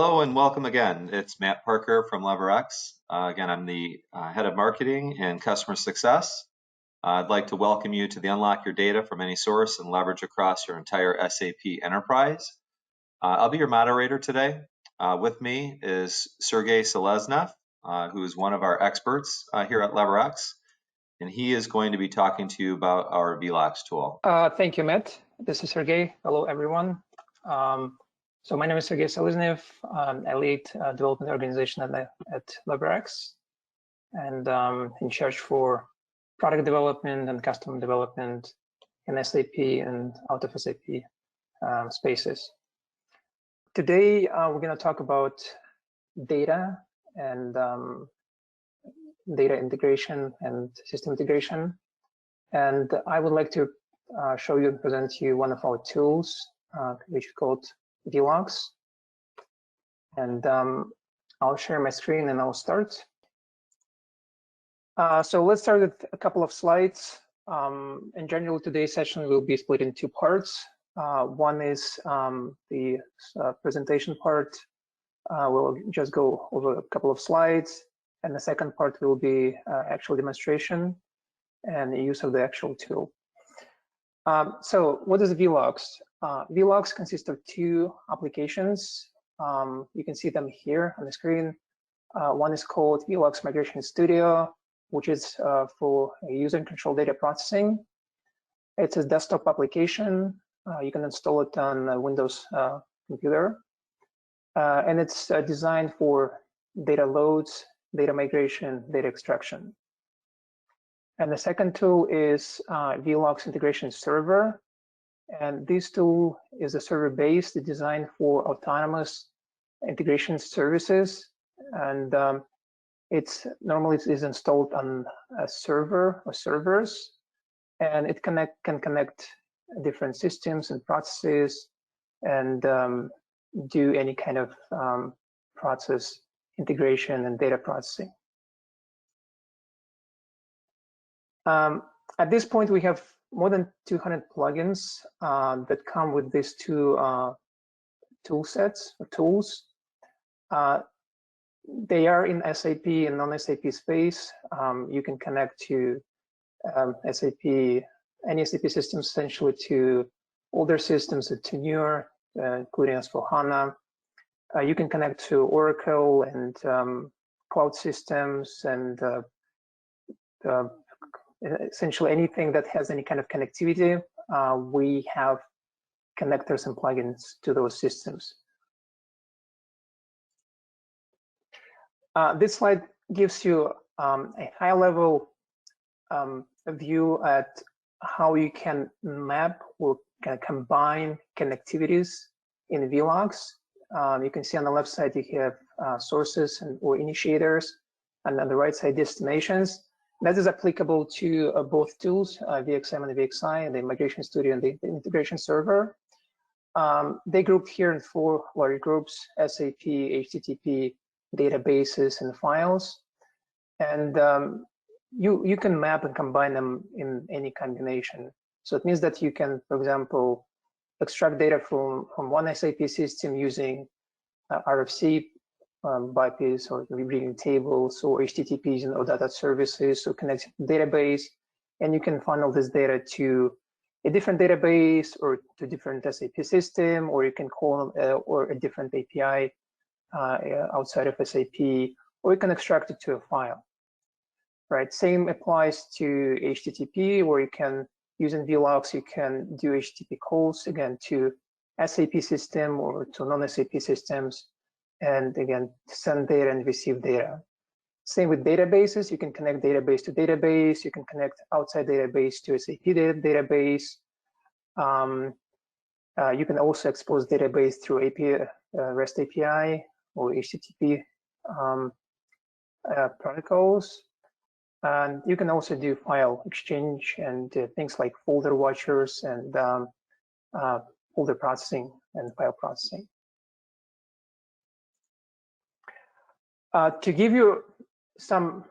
Hello and welcome again. It's Matt Parker from LeverX. Again, I'm the head of marketing and customer success. I'd like to welcome you to the Unlock Your Data from Any Source and Leverage Across Your Entire SAP Enterprise. I'll be your moderator today. With me is Sergey Seleznev, who is one of our experts here at LeverX, and he is going to be talking to you about our VeloX tool. Thank you, Matt. This is Sergey. Hello, everyone. So my name is Sergey Seleznev. I lead development organization at LeverX, and in charge for product development and custom development in SAP and out of SAP spaces. Today, we're going to talk about data and data integration and system integration. And I would like to show you and present to you one of our tools, which is called VeloX. And I'll share my screen and I'll start. So let's start with a couple of slides. In general, today's session will be split in two parts. One is the presentation part. We'll just go over a couple of slides. And the second part will be actual demonstration and the use of the actual tool. So what is VeloX? VeloX consists of two applications. You can see them here on the screen. One is called VeloX Migration Studio, which is for user and control data processing. It's a desktop application. You can install it on a Windows computer. And it's designed for data loads, data migration, data extraction. And the second tool is VeloX Integration Server. And this tool is a server-based designed for autonomous integration services. And it's normally installed on a server or servers. And it can connect different systems and processes and do any kind of process integration and data processing. At this point, we have more than 200 plugins that come with these two tool sets or tools. They are in SAP and non-SAP space. You can connect to SAP, any SAP systems, essentially to older systems to newer, including S/4HANA. You can connect to Oracle and cloud systems and essentially anything that has any kind of connectivity. We have connectors and plugins to those systems. This slide gives you a high-level view at how you can map or can combine connectivities in VeloX. You can see on the left side you have sources or initiators, and on the right side destinations. That is applicable to both tools, VXM and VXI, the Migration Studio and the Integration Server. They grouped here in four large groups: SAP, HTTP, databases, and files. And you can map and combine them in any combination. So it means that you can, for example, extract data from one SAP system using RFC BIPs or reading tables or HTTPs and OData services, so connect to the database, and you can funnel this data to a different database or to a different SAP system, or you can call or a different API outside of SAP, or you can extract it to a file. Right. Same applies to HTTP, where you can using VeloX, you can do HTTP calls again to SAP system or to non-SAP systems. And again, send data and receive data. Same with databases. You can connect database to database. You can connect outside database to SAP database. You can also expose database through API, REST API or HTTP protocols. And you can also do file exchange and things like folder watchers and folder processing and file processing. To give you some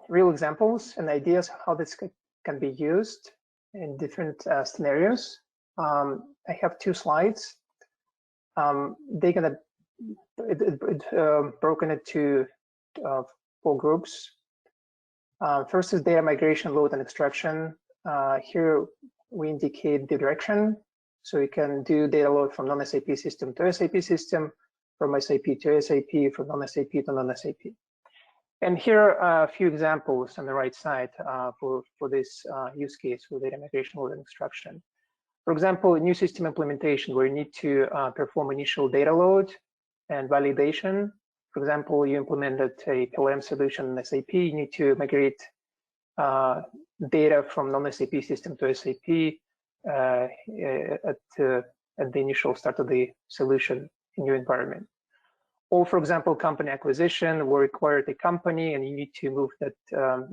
real examples and ideas how this can be used in different scenarios, I have two slides. They're gonna broken into 4 groups. First is data migration, load, and extraction. Here we indicate the direction. So you can do data load from non-SAP system to SAP system, from SAP to SAP, from non-SAP to non-SAP. And here are a few examples on the right side for this use case for data migration, load, and extraction. For example, a new system implementation where you need to perform initial data load and validation. For example, you implemented a PLM solution in SAP, you need to migrate data from non-SAP system to SAP at the initial start of the solution in your environment. Or for example, company acquisition, where you acquired a company and you need to move that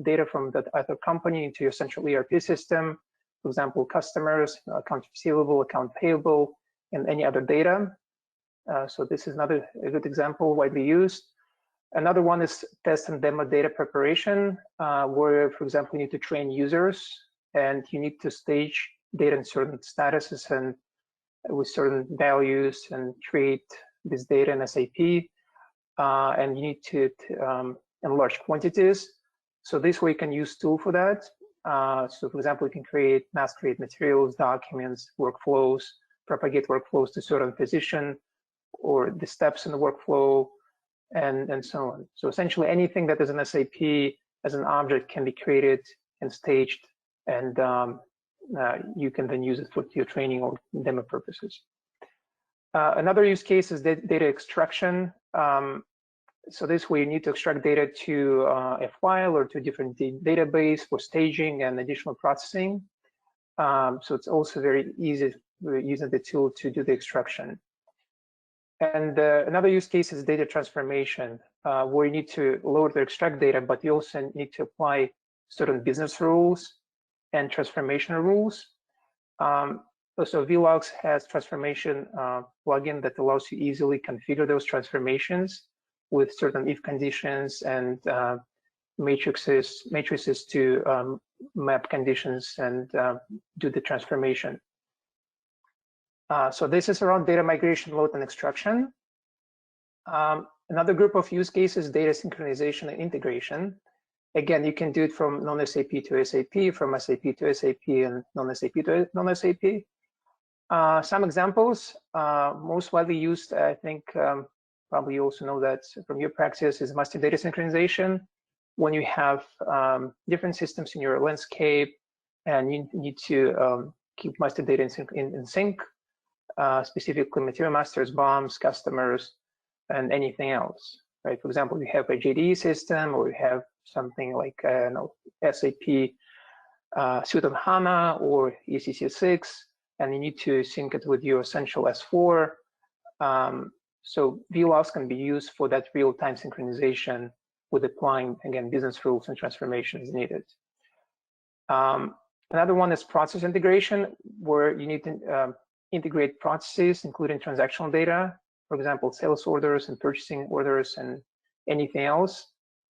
data from that other company into your central ERP system. For example, customers, account receivable, account payable, and any other data. So this is another good example, widely used. Another one is test and demo data preparation, where, for example, you need to train users and you need to stage data in certain statuses and with certain values and create this data in SAP. And you need to in large quantities. So this way you can use tool for that. So for example, you can mass create materials, documents, workflows, propagate workflows to certain position or the steps in the workflow, and so on. So essentially anything that is in SAP as an object can be created and staged, and you can then use it for your training or demo purposes. Another use case is data extraction. So this way you need to extract data to a file or to a different database for staging and additional processing. So it's also very easy using the tool to do the extraction. And another use case is data transformation, where you need to load or extract data, but you also need to apply certain business rules and transformation rules. So VeloX has transformation plugin that allows you easily configure those transformations with certain if conditions and matrices to map conditions and do the transformation. So this is around data migration, load, and extraction. Another group of use cases, data synchronization and integration. Again, you can do it from non-SAP to SAP, from SAP to SAP, and non-SAP to non-SAP. Some examples, most widely used, I think, probably you also know that from your practice, is master data synchronization. When you have different systems in your landscape and you need to keep master data in sync, specifically material masters, BOMs, customers, and anything else, right? For example, you have a JDE system, or you have something like SAP Suite on HANA or ECC6, and you need to sync it with your essential S4. So VeloX can be used for that real-time synchronization with applying, again, business rules and transformations needed. Another one is process integration, where you need to integrate processes, including transactional data, for example, sales orders and purchasing orders and anything else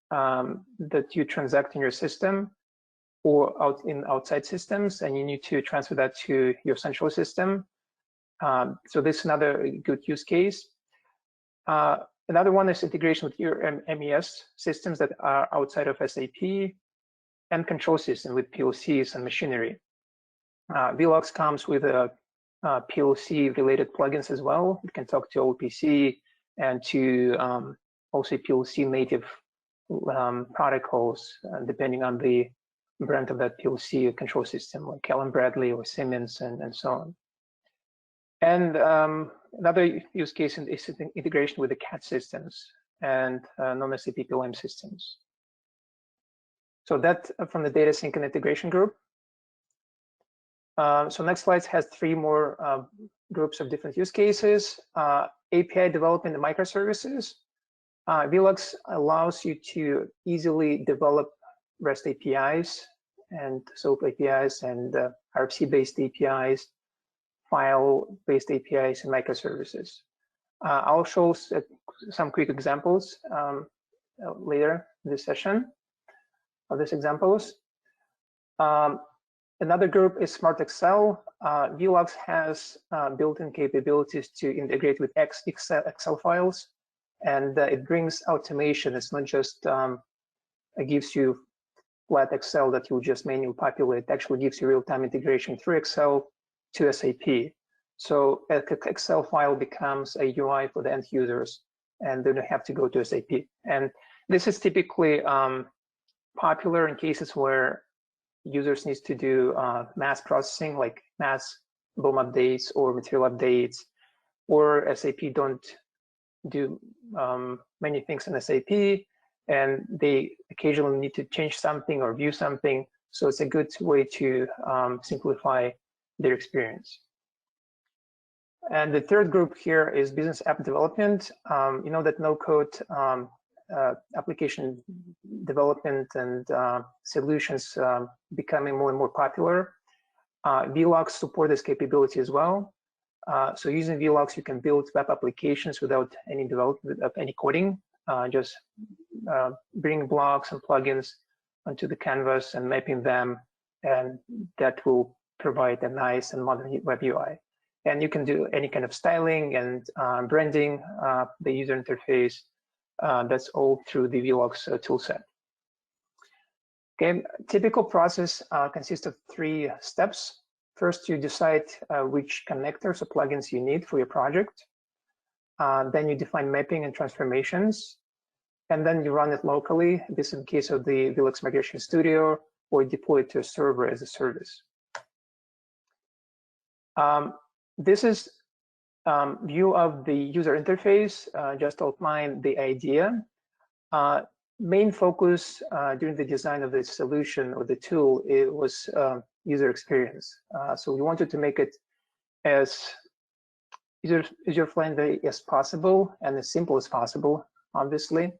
that you transact in your system or outside systems, and you need to transfer that to your central system. So this is another good use case. Another one is integration with your MES systems that are outside of SAP, and control system with PLCs and machinery. VeloX comes with a PLC-related plugins as well. You can talk to OPC and to also PLC native protocols, depending on the brand of that PLC control system, like Allen Bradley or Siemens, and so on. And another use case is integration with the CAD systems and non-SAP PLM systems. So that from the data sync and integration group. So next slide has 3 more groups of different use cases. API development and microservices. VeloX allows you to easily develop REST APIs and SOAP APIs and RFC-based APIs, file-based APIs, and microservices. I'll show some quick examples later in this session of these examples. Another group is Smart Excel. VeloX has built-in capabilities to integrate with Excel files. and it brings automation. It's not just it gives you flat Excel that you just manually populate. It actually gives you real-time integration through Excel to SAP. So Excel file becomes a UI for the end users, and they don't have to go to SAP. And this is typically popular in cases where users need to do mass processing, like mass BOM updates or material updates, or SAP don't do many things in SAP, and they occasionally need to change something or view something. So it's a good way to simplify their experience. And the third group here is business app development. You know that no-code application development and solutions becoming more and more popular. VeloX support this capability as well. So using VeloX, you can build web applications without any development of any coding. Just bring blocks and plugins onto the canvas and mapping them, and that will provide a nice and modern web UI. And you can do any kind of styling and branding the user interface. That's all through the VeloX toolset. Okay, typical process consists of 3 steps. First, you decide which connectors or plugins you need for your project. Then you define mapping and transformations, and then you run it locally. This is in case of the VeloX Migration Studio, or deploy it to a server as a service. This is view of the user interface. Just outline the idea. Main focus during the design of the solution or the tool, it was user experience. So we wanted to make it as user-friendly as possible and as simple as possible, obviously.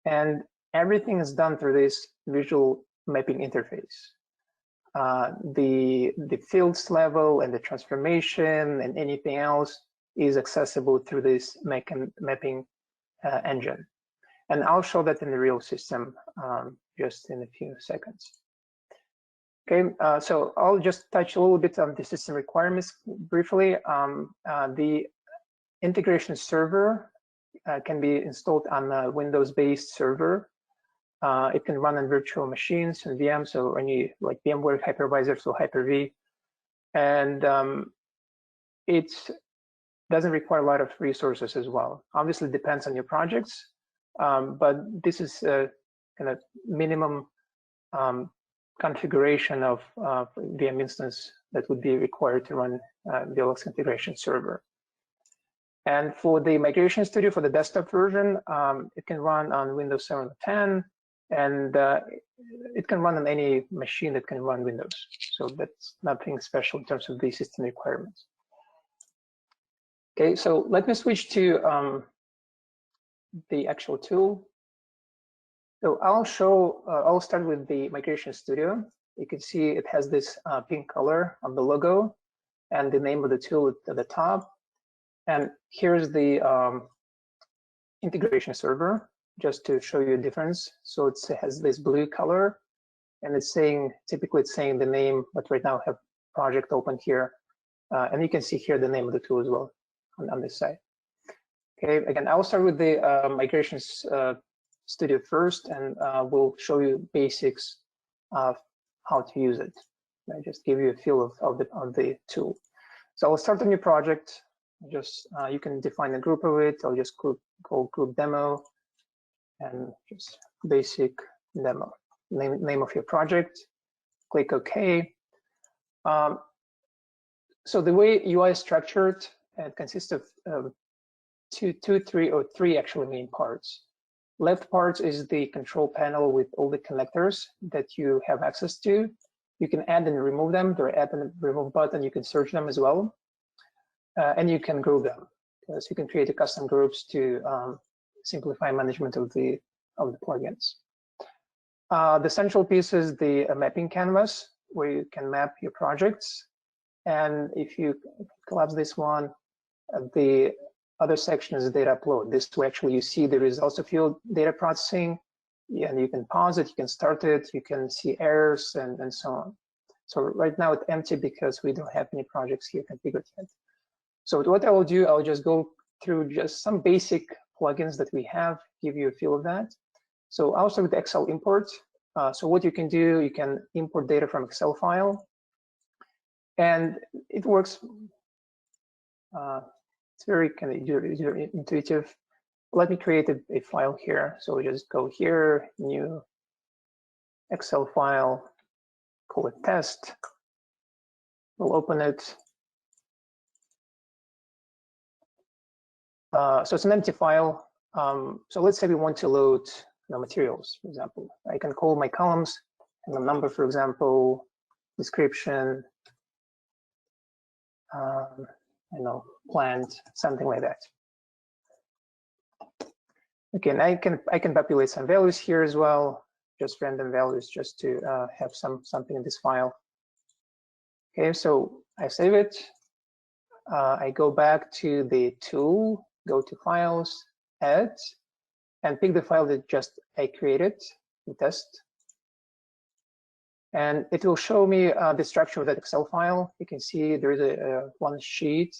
And everything is done through this visual mapping interface. The fields level and the transformation and anything else is accessible through this mapping engine. And I'll show that in the real system just in a few seconds. Okay, so I'll just touch a little bit on the system requirements briefly. The integration server can be installed on a Windows-based server. It can run on virtual machines and VMs, so any like VMware hypervisors or Hyper-V. And it doesn't require a lot of resources as well. Obviously, it depends on your projects, but this is a kind of minimum configuration of VM instance that would be required to run VeloX integration server. And for the Migration Studio, for the desktop version, it can run on Windows 7 or 10, and it can run on any machine that can run Windows. So that's nothing special in terms of the system requirements. Okay, so let me switch to the actual tool. So I'll start with the Migration Studio. You can see it has this pink color on the logo and the name of the tool at the top. And here's the integration server, just to show you a difference. So it has this blue color, and it's saying, typically it's saying the name, but right now I have project open here. And you can see here the name of the tool as well on this side. Okay, again, I'll start with the Migration Studio first, and we'll show you basics of how to use it. I just give you a feel of the tool. So I'll start a new project. Just you can define a group of it. I'll just call group demo, and just basic demo. Name of your project. Click OK. So the way UI is structured, it consists of three actually main parts. Left part is the control panel with all the connectors that you have access to. You can add and remove them. There are add and remove button. You can search them as well. And you can group them. So you can create custom groups to simplify management of the plugins. The central piece is the mapping canvas, where you can map your projects. And if you collapse this one, the other section is data upload. This way, actually, you see the results of your data processing, and you can pause it, you can start it, you can see errors, and so on. So right now it's empty because we don't have any projects here configured yet. So what I will do, I'll just go through just some basic plugins that we have give you a feel of that. So I'll start with the Excel import. So what you can do, you can import data from Excel file, and it works. It's very kind of intuitive. Let me create a file here. So we just go here, new Excel file, call it test. We'll open it. So it's an empty file. So let's say we want to load materials, for example. I can call my columns and the number, for example, description, plant, something like that. Again, I can populate some values here as well, just random values, just to have something in this file. Okay, so I save it. I go back to the tool, go to files, add, and pick the file that just I created, the test. And it will show me the structure of that Excel file. You can see there is a one sheet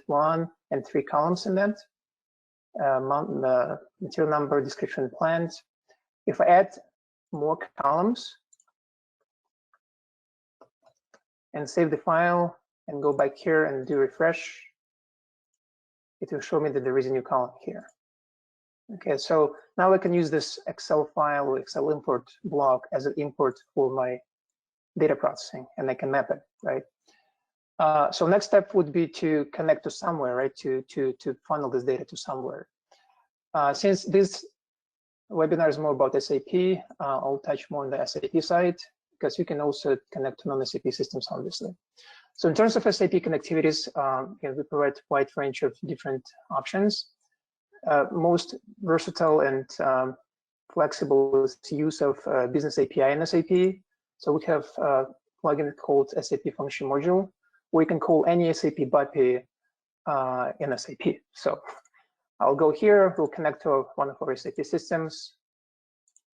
1, and 3 columns in that. Material number, description, plant. If I add more columns and save the file and go back here and do refresh, it will show me that there is a new column here. Okay, so now I can use this Excel file or Excel import block as an import for my data processing, and I can map it, right? So next step would be to connect to somewhere, right? To funnel this data to somewhere. Since this webinar is more about SAP, I'll touch more on the SAP side, because you can also connect to non-SAP systems, obviously. So in terms of SAP connectivities, we provide a wide range of different options. Most versatile and flexible is the use of business API in SAP. So we have a plugin called SAP Function Module, where you can call any SAP BAPI in SAP. So I'll go here, we'll connect to one of our SAP systems.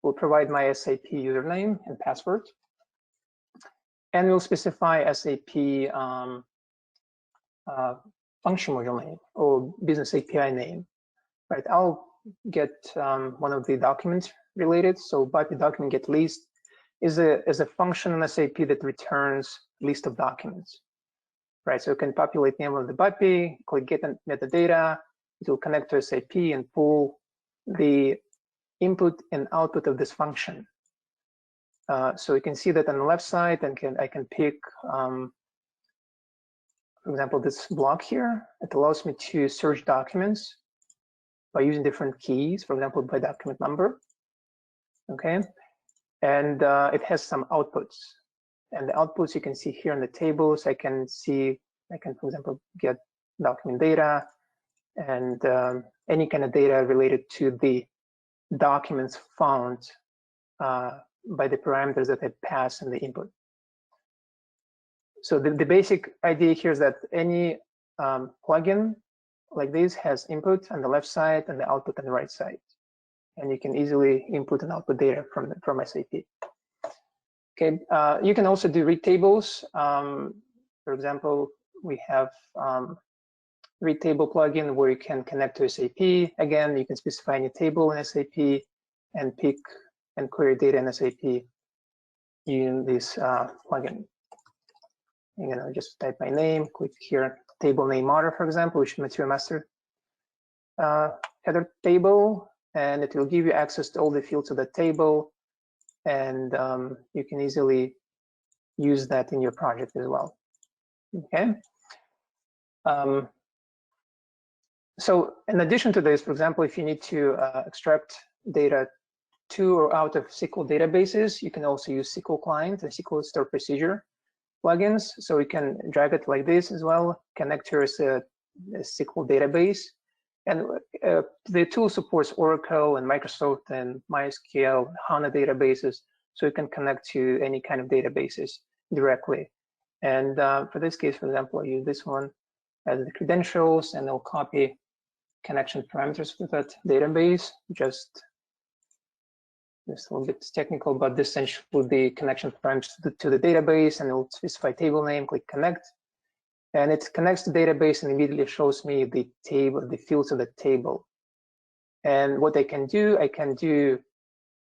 We'll provide my SAP username and password. And we'll specify SAP function module name or business API name. Right, I'll get one of the documents related. So BAPI document get list is a function in SAP that returns list of documents. Right, so you can populate name of the BAPI, click get metadata, it will connect to SAP and pull the input and output of this function. So you can see that on the left side, I can pick, for example, this block here. It allows me to search documents by using different keys, for example, by document number. Okay, and it has some outputs. And the outputs you can see here in the tables. I can, for example, get document data and any kind of data related to the documents found by the parameters that I pass in the input. So the basic idea here is that any plugin like this has input on the left side and the output on the right side. And you can easily input and output data from SAP. Okay, you can also do read tables. For example, we have read table plugin where you can connect to SAP. Again, you can specify any table in SAP and pick and query data in SAP using this plugin. Just type my name, click here, table name order, for example, which is material master header table, and it will give you access to all the fields of the table, and you can easily use that in your project as well. Okay. So in addition to this, for example, if you need to extract data to or out of SQL databases, you can also use SQL client and SQL store procedure plugins. So we can drag it like this as well, connect to a SQL database. And the tool supports Oracle and Microsoft and MySQL, HANA databases. So you can connect to any kind of databases directly. And for this case, for example, I use this one as the credentials, and I'll copy connection parameters for that database. Just a little bit technical, but this essentially the connection parameters to the database, and it will specify table name, click connect. And it connects to the database and immediately shows me the table, the fields of the table. And what I can do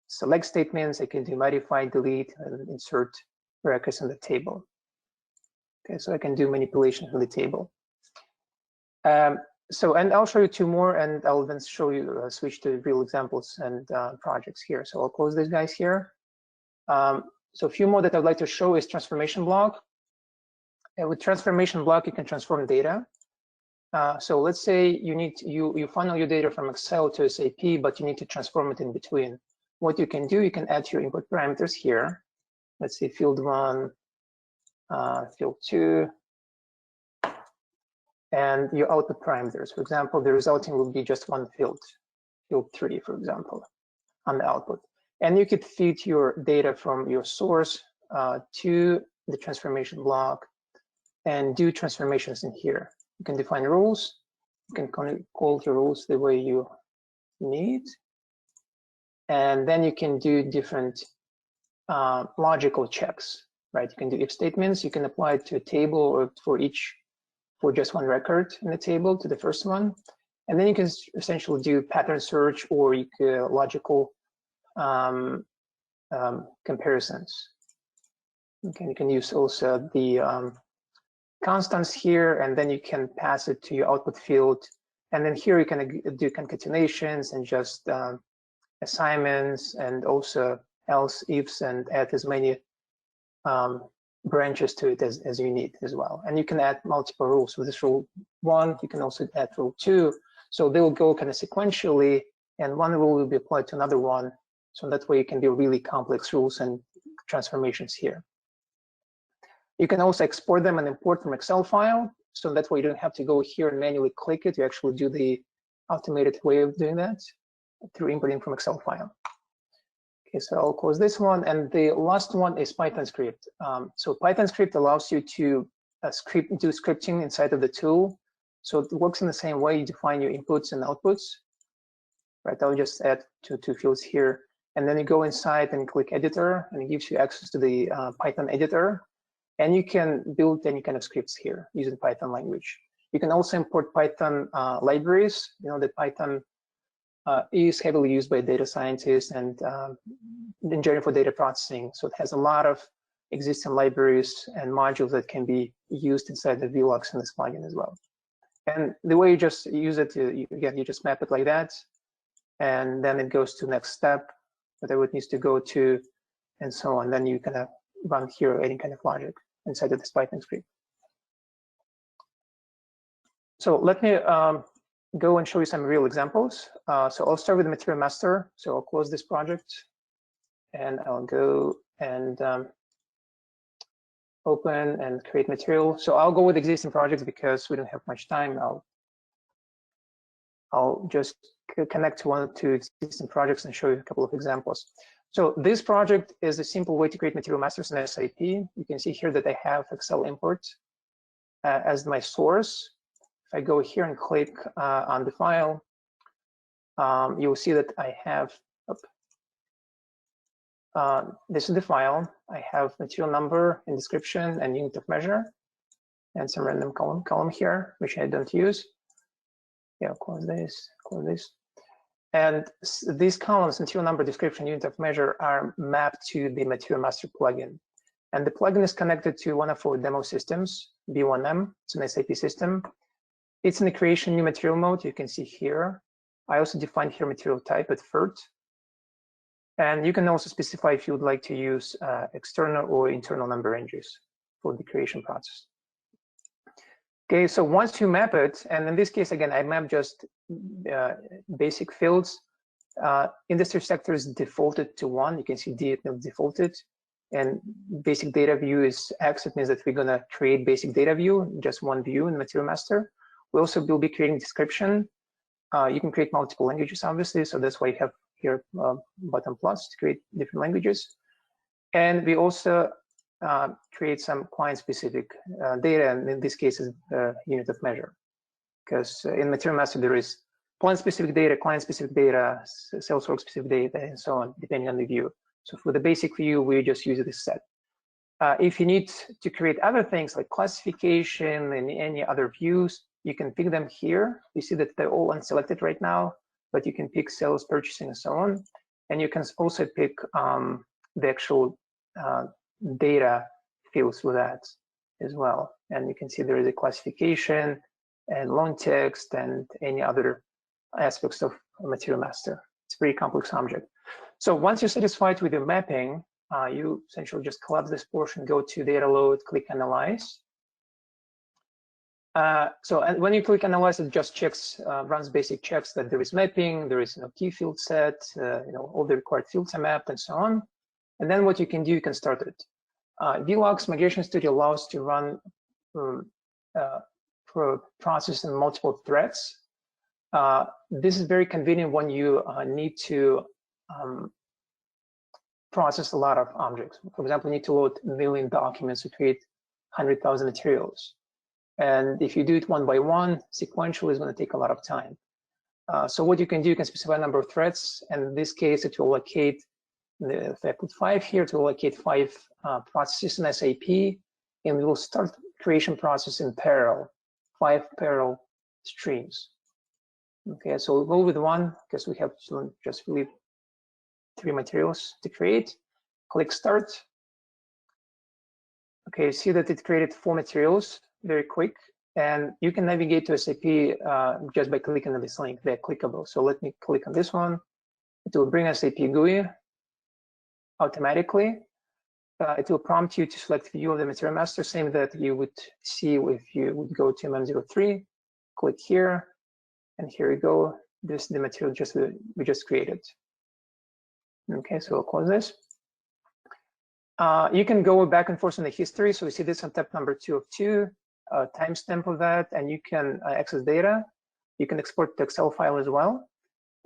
select statements, I can do modify, delete, and insert records in the table. Okay, so I can do manipulation with the table. And I'll show you two more, and I'll then show you switch to real examples and projects here. So I'll close these guys here. So a few more that I'd like to show is transformation block. And with transformation block, you can transform data. So let's say you funnel your data from Excel to SAP, but you need to transform it in between. What you can do, you can add your input parameters here. Let's say field 1, field 2, and your output parameters. For example, the resulting will be just one field, field 3, for example, on the output. And you could feed your data from your source to the transformation block and do transformations in here. You can define rules. You can call your rules the way you need. And then you can do different logical checks, right? You can do if statements. You can apply it to a table or for just one record in the table to the first one. And then you can essentially do pattern search or you can logical comparisons. Okay, you can use also the constants here, and then you can pass it to your output field. And then here you can do concatenations and just assignments, and also else ifs, and add as many branches to it as you need as well. And you can add multiple rules. With this rule 1, you can also add rule 2. So they will go kind of sequentially, and one rule will be applied to another one. So that way you can do really complex rules and transformations here. You can also export them and import from Excel file. So that way you don't have to go here and manually click it. You actually do the automated way of doing that through importing from Excel file. Okay, so I'll close this one. And the last one is Python script. So Python script allows you to do scripting inside of the tool. So it works in the same way. You define your inputs and outputs. Right, I'll just add two fields here. And then you go inside and click editor, and it gives you access to the Python editor. And you can build any kind of scripts here using Python language. You can also import Python libraries. You know that Python is heavily used by data scientists and in general for data processing. So it has a lot of existing libraries and modules that can be used inside the VeloX in this plugin as well. And the way you just use it, again, you just map it like that, and then it goes to the next step, whatever it needs to go to, and so on. Then you can run here any kind of logic inside of this Python script. So let me go and show you some real examples. So I'll start with the material master. So I'll close this project, and I'll go and open and create material. So I'll go with existing projects because we don't have much time. I'll just connect to one or two existing projects and show you a couple of examples. So this project is a simple way to create material masters in SAP. You can see here that I have Excel import as my source. If I go here and click on the file, you'll see that I have, this is the file. I have material number and description and unit of measure, and some random column here, which I don't use. Yeah, close this, close this. And these columns, material number, description, unit of measure, are mapped to the Material Master plugin. And the plugin is connected to one of our demo systems, B1M. It's an SAP system. It's in the creation new material mode. You can see here. I also defined here material type at FERT. And you can also specify if you would like to use external or internal number ranges for the creation process. Okay, so once you map it, and in this case, again, I mapped just basic fields. Industry sector is defaulted to 1. You can see defaulted. And basic data view is X. It means that we're going to create basic data view, just one view in Material Master. We also will be creating description. You can create multiple languages, obviously. So that's why you have here button plus to create different languages. And we also create some client-specific data, and in this case is unit of measure. Because in Material Master there is plant-specific data, client-specific data, sales org-specific data, and so on, depending on the view. So for the basic view, we just use this set. If you need to create other things like classification and any other views, you can pick them here. You see that they're all unselected right now. but you can pick sales, purchasing, and so on. And you can also pick the actual data fields with that as well. And you can see there is a classification and long text and any other aspects of material master. It's a very complex object. So once you're satisfied with your mapping, you essentially just collapse this portion, go to data load, click analyze. So when you click analyze, it just checks, runs basic checks that there is mapping, there is no key field set, all the required fields are mapped and so on. And then what you can do, you can start it. VeloX Migration Studio allows to run for a process in multiple threads. This is very convenient when you need to process a lot of objects. For example, you need to load 1 million documents to create 100,000 materials. And if you do it one by one, sequentially, it's going to take a lot of time. So what you can do, you can specify a number of threads. And in this case, it will allocate, if I put 5 here, to allocate 5 processes in SAP. And we will start creation process in parallel, 5 parallel streams. Okay, so we'll go with one because we have to just really 3 materials to create. Click start. Okay, see that it created 4 materials very quick, and you can navigate to SAP just by clicking on this link. They're clickable. So let me click on this one. It will bring SAP GUI automatically. It will prompt you to select view of the material master, same that you would see if you would go to MM03. Click here, and here we go. This is the material we just created. Okay, so we'll close this. You can go back and forth in the history. So we see this on tab number 2 of 2, timestamp of that, and you can access data. You can export the Excel file as well.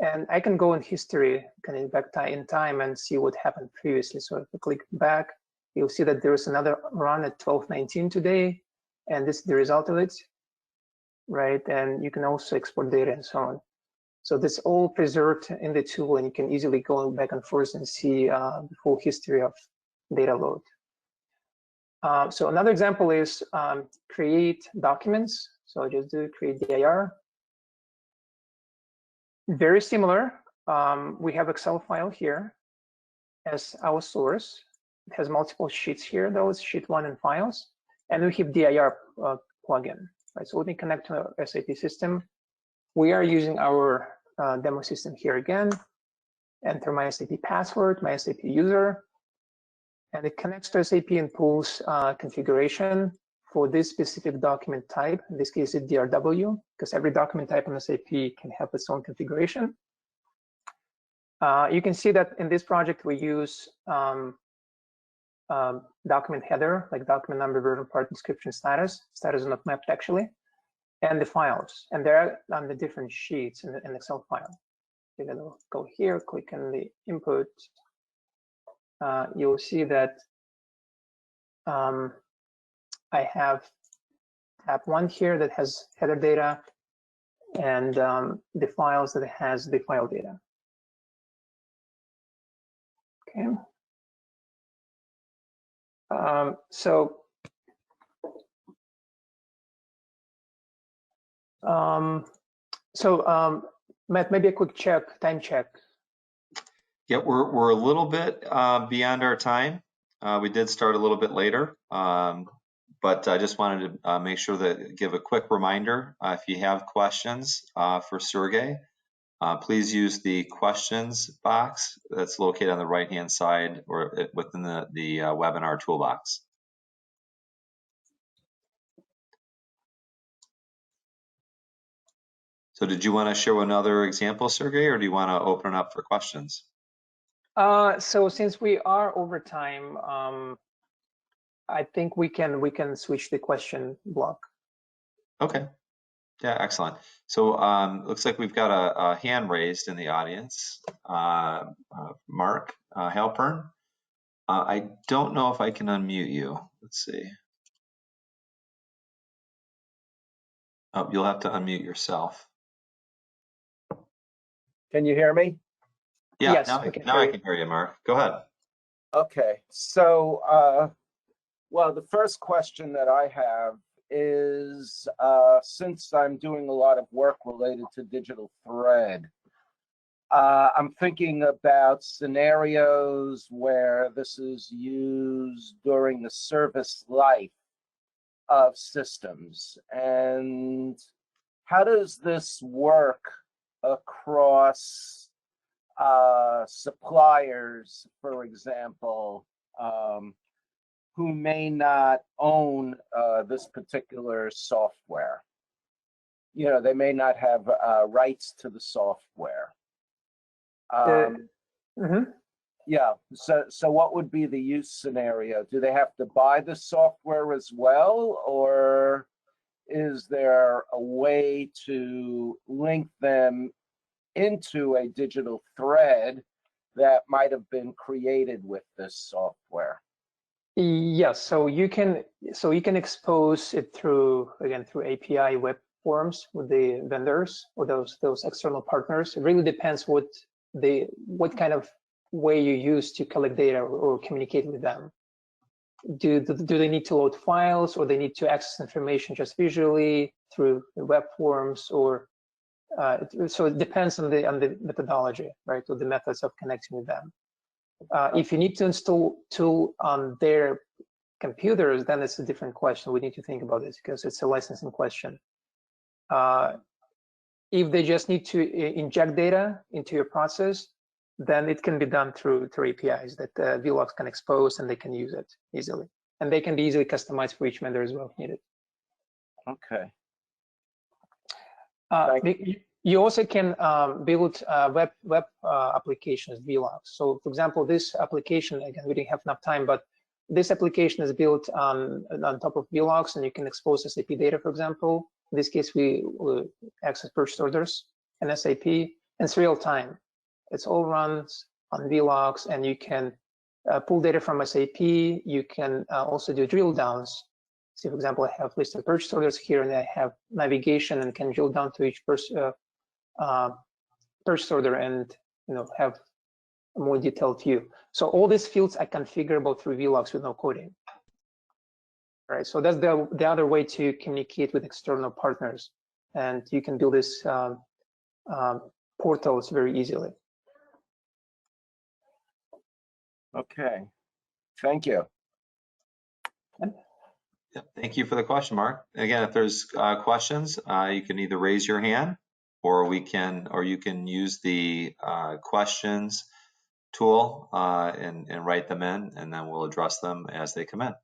And I can go in history, kind of back in time and see what happened previously. So if I click back, you'll see that there is another run at 12:19 today, and this is the result of it, right? And you can also export data and so on. So this all preserved in the tool, and you can easily go back and forth and see the full history of data load. So another example is create documents. So I just do create dir. Very similar. We have Excel file here as our source. It has multiple sheets here, those sheet 1 and files, and we have dir plugin. Right. So let me connect to our SAP system. We are using our demo system here again. Enter my SAP password, my SAP user. And it connects to SAP and pulls configuration for this specific document type. In this case, it's DRW, because every document type on SAP can have its own configuration. You can see that in this project, we use document header, like document number, version, part, description, status. Status is not mapped actually, and the files. And they're on the different sheets in the Excel file. You're gonna go here, click on the input. You'll see that I have tab 1 here that has header data, and the files that has the file data. Okay. Matt, maybe a quick check, time check. Yeah, we're a little bit beyond our time. We did start a little bit later, but I just wanted to make sure that give a quick reminder. If you have questions for Sergey, please use the questions box that's located on the right-hand side or within the webinar toolbox. So did you want to show another example, Sergey, or do you want to open it up for questions? So since we are over time, I think we can switch the question block. Okay. Yeah, excellent. So looks like we've got a hand raised in the audience. Mark Halpern. I don't know if I can unmute you. Let's see. Oh, you'll have to unmute yourself. Can you hear me? Yeah, yes, now I can hear you, Mark. Go ahead. Okay, so, well, the first question that I have is, since I'm doing a lot of work related to digital thread, I'm thinking about scenarios where this is used during the service life of systems. And how does this work across suppliers, for example, who may not own this particular software? You know, they may not have rights to the software. Yeah, so what would be the use scenario? Do they have to buy the software as well, or is there a way to link them into a digital thread that might have been created with this software? Yes, so you can expose it through API web forms with the vendors or those external partners. It really depends what kind of way you use to collect data or communicate with them. Do they need to load files, or they need to access information just visually through the web forms, or so it depends on the methodology, right, or the methods of connecting with them. If you need to install tool on their computers, then it's a different question. We need to think about this because it's a licensing question. If they just need to inject data into your process, then it can be done through APIs that VeloX can expose, and they can use it easily. And they can be easily customized for each vendor as well if needed. Okay. You also can build web applications, VeloX. So for example, this application, again, we didn't have enough time, but this application is built on top of VeloX, and you can expose SAP data, for example. In this case, we access purchase orders and SAP, and it's real time. It's all runs on VeloX, and you can pull data from SAP. You can also do drill downs. So, for example, I have listed purchase orders here, and I have navigation and can drill down to each purchase order and have a more detailed view. So all these fields are configurable through VeloX with no coding. Right. So that's the other way to communicate with external partners, and you can build these portals very easily. Okay. Thank you. Yep, thank you for the question, Mark. Again, if there's questions, you can either raise your hand, or you can use the questions tool and write them in, and then we'll address them as they come in.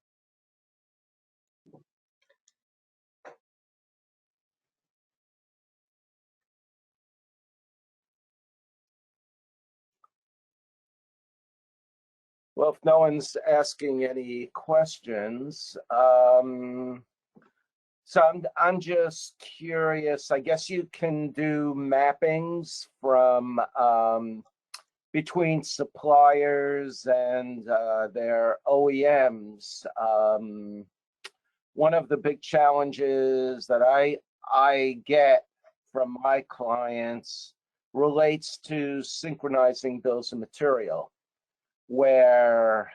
Well, if no one's asking any questions, so I'm just curious. I guess you can do mappings from between suppliers and their OEMs. One of the big challenges that I get from my clients relates to synchronizing bills of material, where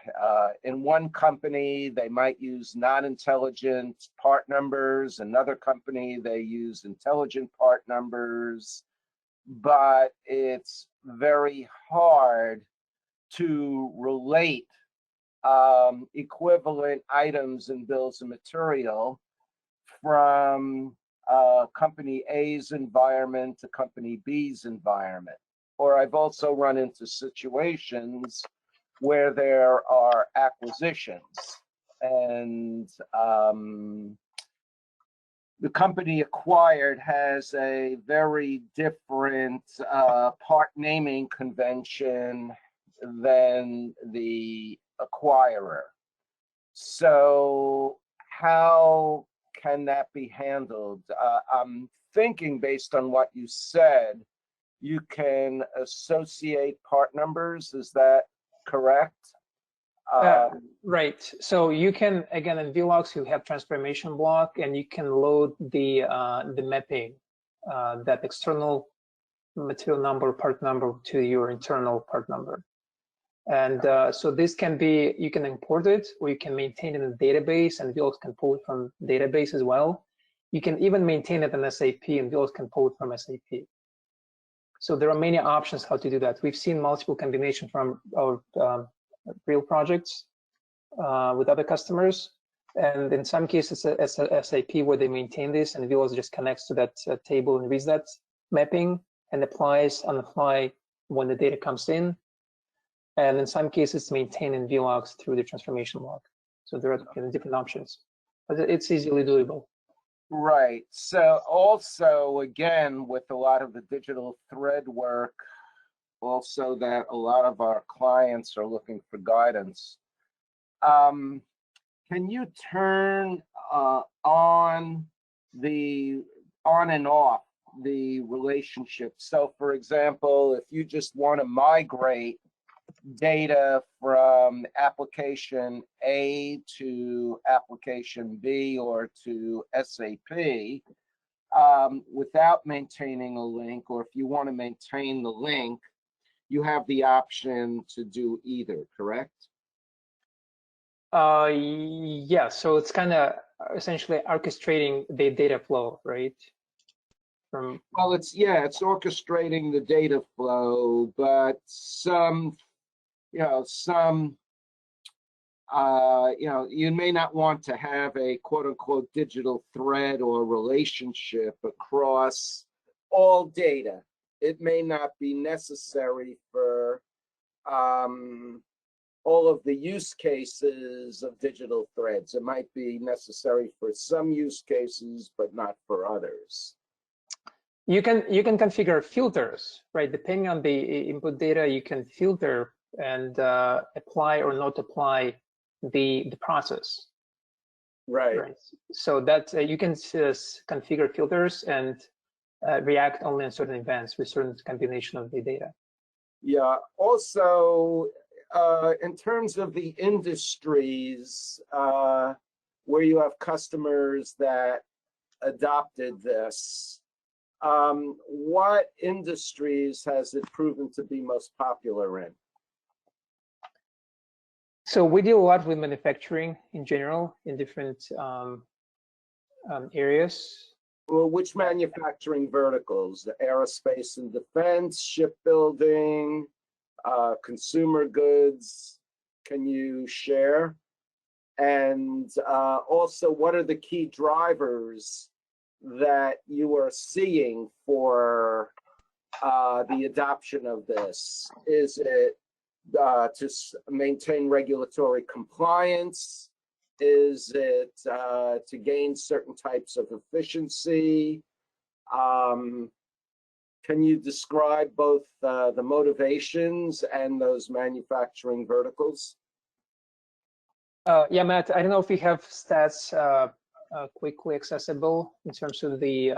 in one company they might use non-intelligent part numbers, another company they use intelligent part numbers, but it's very hard to relate equivalent items in bills of material from company A's environment to company B's environment. Or I've also run into situations where there are acquisitions, and the company acquired has a very different part naming convention than the acquirer. So how can that be handled? I'm thinking, based on what you said, you can associate part numbers. Is that correct? Right. So you can, again, in VeloX, you have transformation block, and you can load the mapping, that external material number, part number, to your internal part number. And so this can be, you can import it, or you can maintain it in a database, and VeloX can pull it from database as well. You can even maintain it in SAP, and VeloX can pull it from SAP. So there are many options how to do that. We've seen multiple combinations from our real projects with other customers. And in some cases, it's a SAP where they maintain this, and VeloX just connects to that table and reads that mapping and applies on the fly when the data comes in. And in some cases, maintained in VeloX through the transformation log. So there are different options, but it's easily doable. Right. So also, again, with a lot of the digital thread work, also that a lot of our clients are looking for guidance. Can you turn on and off the relationship? So for example, if you just want to migrate data from application A to application B or to SAP without maintaining a link, or if you want to maintain the link, you have the option to do either, correct? Yeah, so it's kind of essentially orchestrating the data flow, right? Well, it's orchestrating the data flow, but some, you may not want to have a quote unquote digital thread or relationship across all data. It may not be necessary for all of the use cases of digital threads. It might be necessary for some use cases, but not for others. You can configure filters, right? Depending on the input data, you can filter and apply or not apply the process. Right. So that you can configure filters and react only on certain events with certain combination of the data. Yeah. Also, in terms of the industries where you have customers that adopted this, what industries has it proven to be most popular in? So we deal a lot with manufacturing in general in different areas. Well, which manufacturing verticals? The aerospace and defense, shipbuilding, consumer goods. Can you share? And also, what are the key drivers that you are seeing for the adoption of this? Is it to maintain regulatory compliance? Is it to gain certain types of efficiency? Can you describe both the motivations and those manufacturing verticals? Yeah, Matt, I don't know if we have stats quickly accessible in terms of the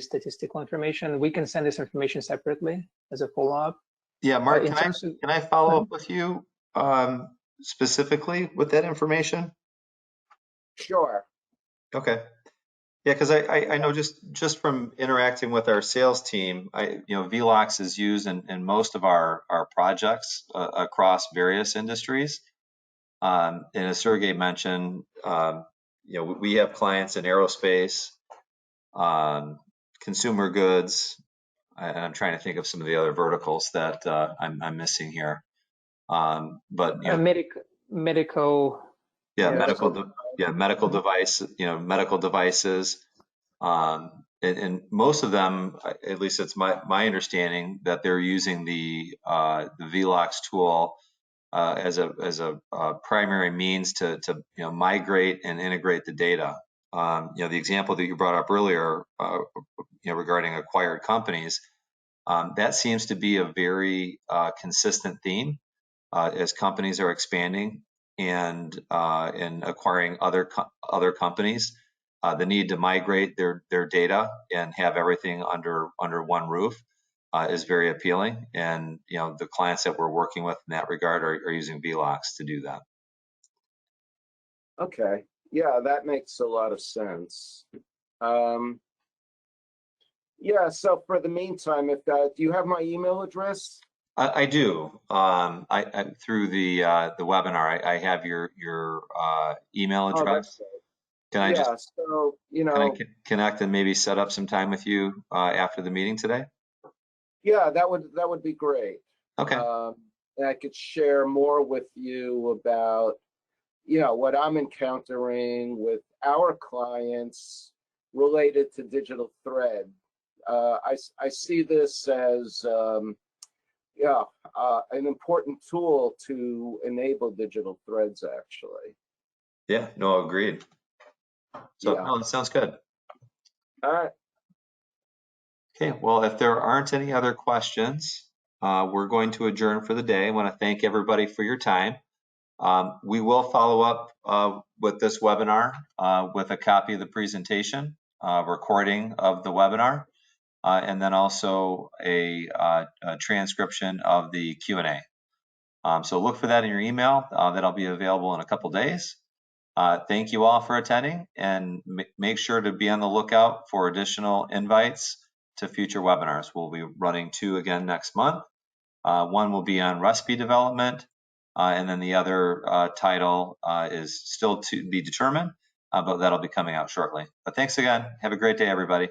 statistical information. We can send this information separately as a follow-up. Yeah, Mark, can I follow up with you specifically with that information? Sure. Okay. Yeah, because I know just from interacting with our sales team, VeloX is used in most of our projects across various industries. And as Sergey mentioned, we have clients in aerospace, consumer goods, and I'm trying to think of some of the other verticals that I'm missing here. But medical. Yeah, medical device, medical devices, and most of them, at least it's my understanding, that they're using the VeloX tool as a primary means to migrate and integrate the data. The example that you brought up earlier, regarding acquired companies, that seems to be a very consistent theme as companies are expanding and acquiring other companies. The need to migrate their data and have everything under one roof is very appealing, and the clients that we're working with in that regard are using VeloX to do that. Okay, yeah, that makes a lot of sense. Yeah, so for the meantime, if do you have my email address? I do. I through the webinar, I have your email address. Can I just so can I connect and maybe set up some time with you after the meeting today? Yeah, that would be great. Okay. And I could share more with you about, you know, what I'm encountering with our clients related to digital thread. I see this as yeah, an important tool to enable digital threads, actually. Yeah, no, agreed. So, Yeah. no, that sounds good. All right. Okay, well, if there aren't any other questions, we're going to adjourn for the day. I want to thank everybody for your time. We will follow up with this webinar with a copy of the presentation, recording of the webinar, and then also a transcription of the Q&A. So look for that in your email. That'll be available in a couple days. Thank you all for attending, and make sure to be on the lookout for additional invites to future webinars. We'll be running 2 again next month. One will be on recipe development, and then the other title is still to be determined, but that'll be coming out shortly. But thanks again. Have a great day, everybody.